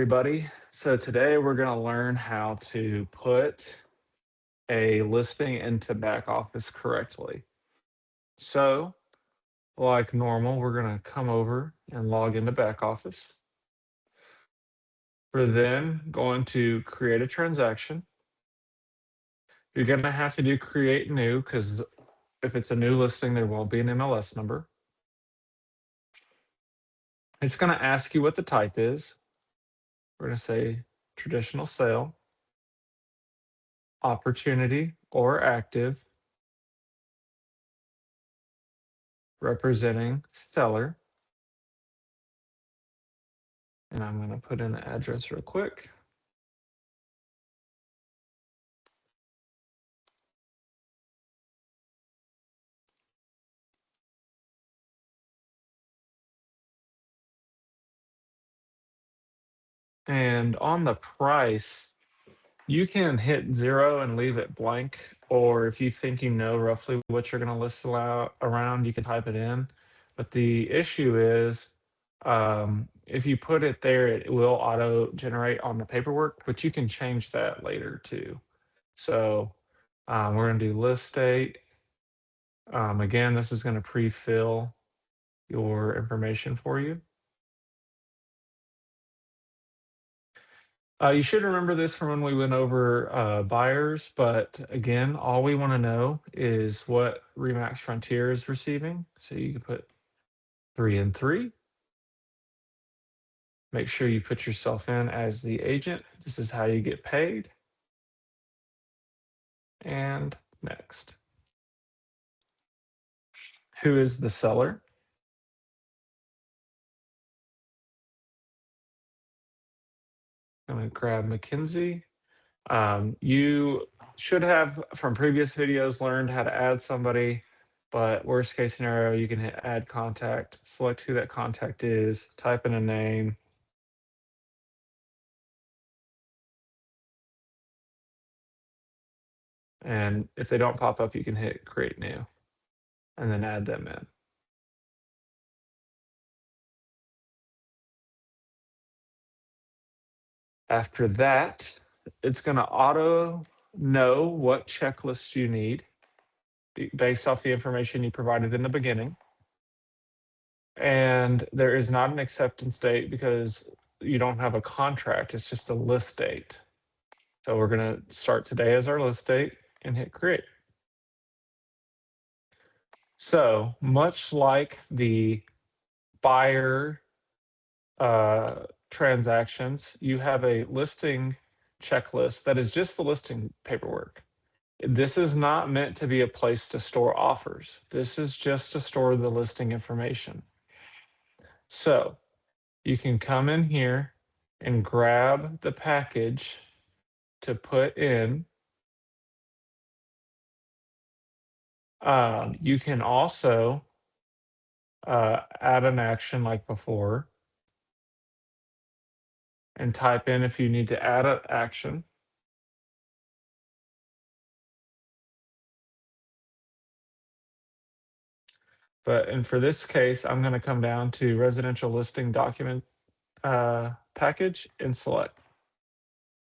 everybody. So today we're going to learn how to put a listing into back office correctly. So, like normal, we're going to come over and log into back office. We're then going to create a transaction. You're going to have to do create new because if it's a new listing, there won't be an MLS number. It's going to ask you what the type is. We're going to say traditional sale, opportunity or active, representing seller. And I'm going to put in the address real quick. And on the price, you can hit 0 and leave it blank. Or if you think you know roughly what you're going to list around, you can type it in. But the issue is if you put it there, it will auto generate on the paperwork, but you can change that later too. So we're going to do list date. Again, this is going to pre-fill your information for you. You should remember this from when we went over buyers, but again, all we want to know is what Remax Frontier is receiving. So you can put 3 and 3. Make sure you put yourself in as the agent. This is how you get paid. And next. Who is the seller? I'm going to grab Mackenzie. You should have, from previous videos, learned how to add somebody, but worst case scenario, you can hit add contact, select who that contact is, type in a name. And if they don't pop up, you can hit create new and then add them in. After that, it's going to auto know what checklist you need based off the information you provided in the beginning. And there is not an acceptance date because you don't have a contract. It's just a list date. So we're going to start today as our list date and hit create. So much like the buyer transactions, you have a listing checklist that is just the listing paperwork. This is not meant to be a place to store offers. This is just to store the listing information. So you can come in here and grab the package to put in. You can also add an action like before and type in if you need to add an action. And for this case, I'm going to come down to residential listing document package and select.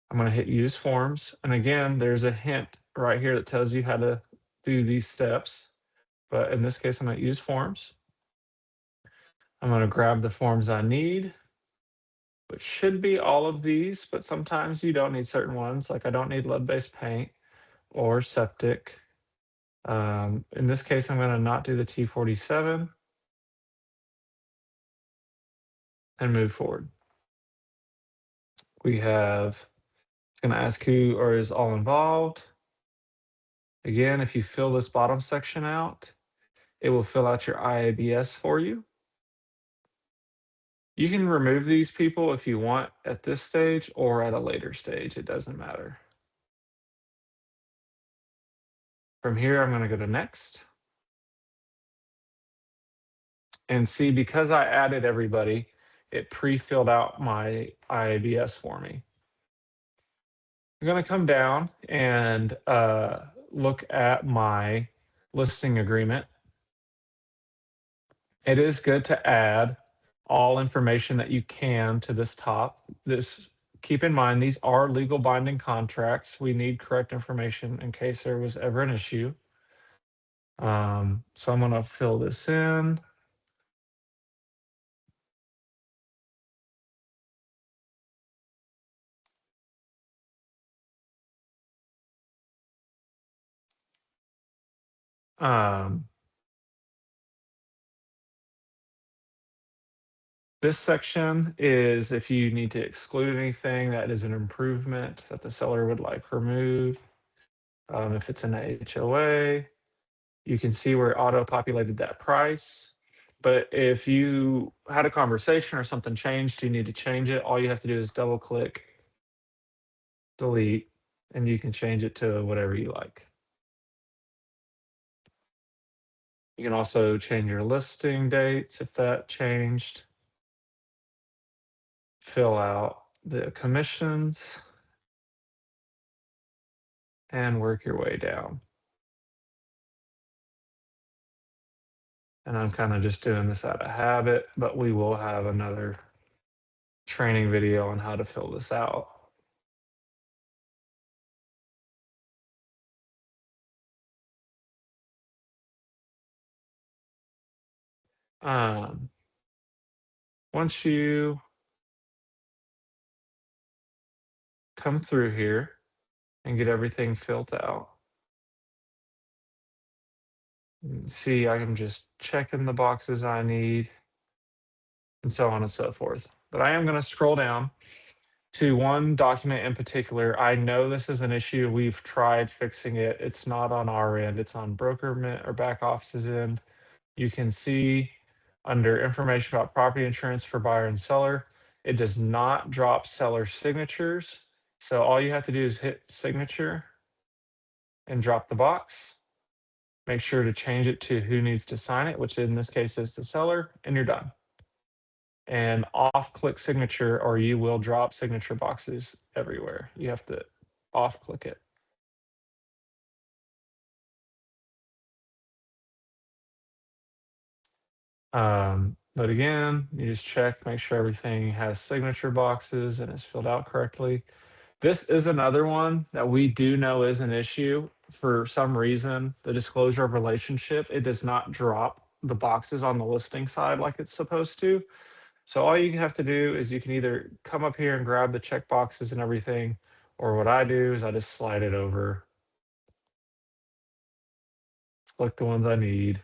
I'm going to hit use forms. And again, there's a hint right here that tells you how to do these steps. But in this case, I'm going to use forms. I'm going to grab the forms I need, which should be all of these, but sometimes you don't need certain ones. Like I don't need lead-based paint or septic. In this case, I'm going to not do the T47 and move forward. We have, it's going to ask who or is all involved. Again, if you fill this bottom section out, it will fill out your IABS for you. You can remove these people if you want at this stage or at a later stage. It doesn't matter. From here, I'm going to go to next. And see, because I added everybody, it pre-filled out my IABS for me. I'm going to come down and look at my listing agreement. It is good to add all information that you can to this top. Keep in mind, these are legal binding contracts. We need correct information in case there was ever an issue. So I'm gonna fill this in. Um, this section is if you need to exclude anything that is an improvement that the seller would like removed. If it's an HOA, you can see where it auto-populated that price. But if you had a conversation or something changed, you need to change it, all you have to do is double click, delete, and you can change it to whatever you like. You can also change your listing dates if that changed. Fill out the commissions and work your way down. And I'm kind of just doing this out of habit, but we will have another training video on how to fill this out. Um, once you come through here and get everything filled out, see, I'm just checking the boxes I need and so on and so forth. But I am going to scroll down to one document in particular. I know this is an issue. We've tried fixing it. It's not on our end, it's on broker or back office's end. You can see under information about property insurance for buyer and seller, it does not drop seller signatures. So all you have to do is hit signature and drop the box. Make sure to change it to who needs to sign it, which in this case is the seller, and you're done. And off click signature, or you will drop signature boxes everywhere. You have to off click it. But again, you just check, make sure everything has signature boxes and is filled out correctly. This is another one that we do know is an issue. For some reason, the disclosure of relationship, it does not drop the boxes on the listing side like it's supposed to. So all you have to do is you can either come up here and grab the check boxes and everything, or what I do is I just slide it over, select the ones I need.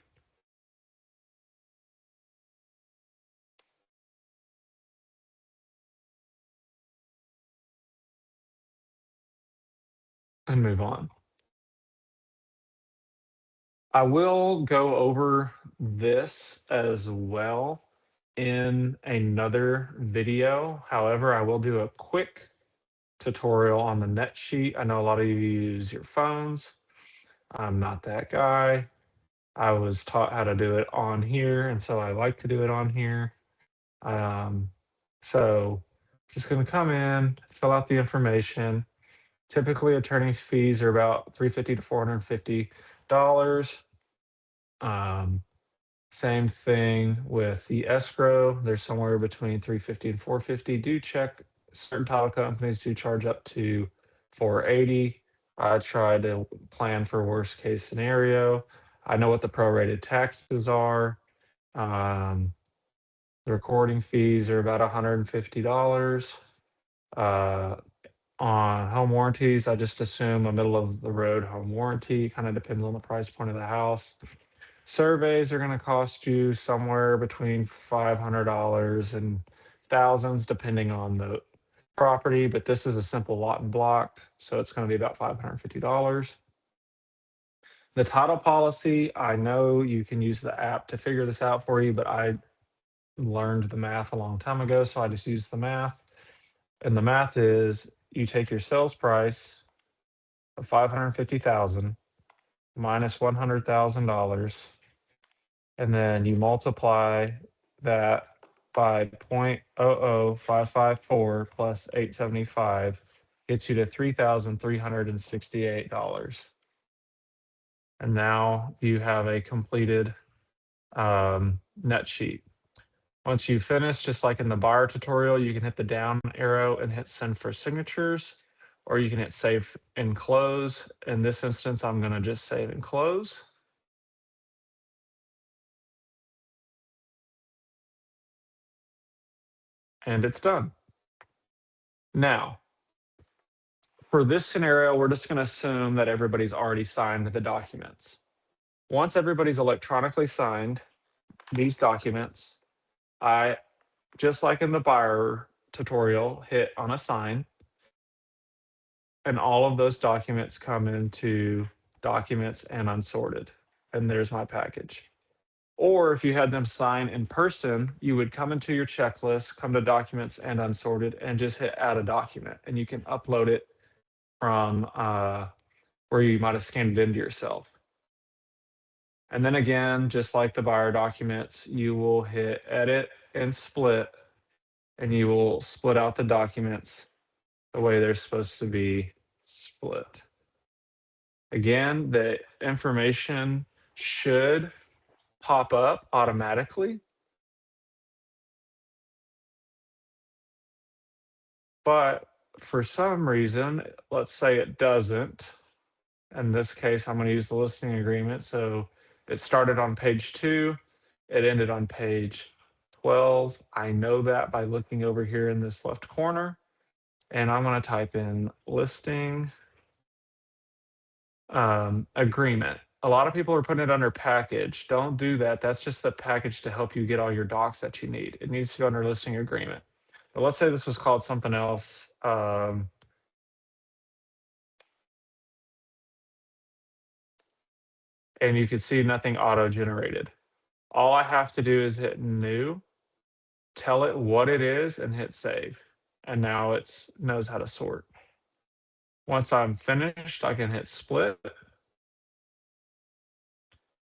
And move on. I will go over this as well in another video. However, I will do a quick tutorial on the net sheet. I know a lot of you use your phones. I'm not that guy. I was taught how to do it on here, and so I like to do it on here. Um, so just going to come in, fill out the information. Typically, attorney's fees are about $350 to $450. Um, Same thing with the escrow. They're somewhere between 350 and 450. Do check, certain title companies do charge up to 480. I try to plan for worst case scenario. I know what the prorated taxes are. Um, the recording fees are about $150. Uh, on home warranties, I just assume a middle of the road home warranty. Kind of depends on the price point of the house. Surveys are gonna cost you somewhere between $500 and thousands, depending on the property, but this is a simple lot and block, so it's gonna be about $550. The title policy, I know you can use the app to figure this out for you, but I learned the math a long time ago, so I just use the math. And the math is you take your sales price of 550,000 minus $100,000, and then you multiply that by 0.00554 plus 875 gets you to $3,368. And now you have a completed net sheet. Once you finish, just like in the buyer tutorial, you can hit the down arrow and hit send for signatures, or you can hit save and close. In this instance, I'm going to just save and close. And it's done. Now, for this scenario, we're just going to assume that everybody's already signed the documents. Once everybody's electronically signed these documents, I, just like in the buyer tutorial, hit unassign, and all of those documents come into documents and unsorted. And there's my package. Or if you had them sign in person, you would come into your checklist, come to documents and unsorted, and just hit add a document. And you can upload it from where you might have scanned it into yourself. And then again, just like the buyer documents, you will hit edit and split, and you will split out the documents the way they're supposed to be split. Again, the information should pop up automatically, but for some reason, let's say it doesn't. In this case, I'm going to use the listing agreement. So it started on page 2, it ended on page 12. I know that by looking over here in this left corner, and I'm going to type in listing agreement. A lot of people are putting it under package. Don't do that. That's just the package to help you get all your docs that you need. It needs to go under listing agreement. But let's say this was called something else. And you can see nothing auto-generated. All I have to do is hit new, tell it what it is, and hit save. And now it knows how to sort. Once I'm finished, I can hit split.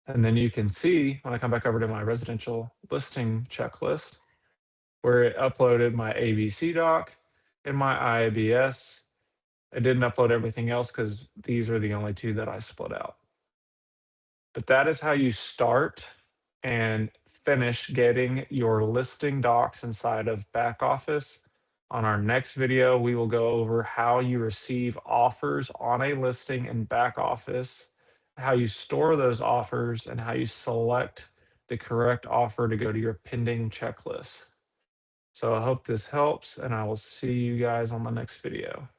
And then you can see when I come back over to my residential listing checklist where it uploaded my ABC doc and my IABS. It didn't upload everything else because these are the only two that I split out. But that is how you start and finish getting your listing docs inside of back office. On our next video, we will go over how you receive offers on a listing in back office, how you store those offers, and how you select the correct offer to go to your pending checklist. So I hope this helps, and I will see you guys on the next video.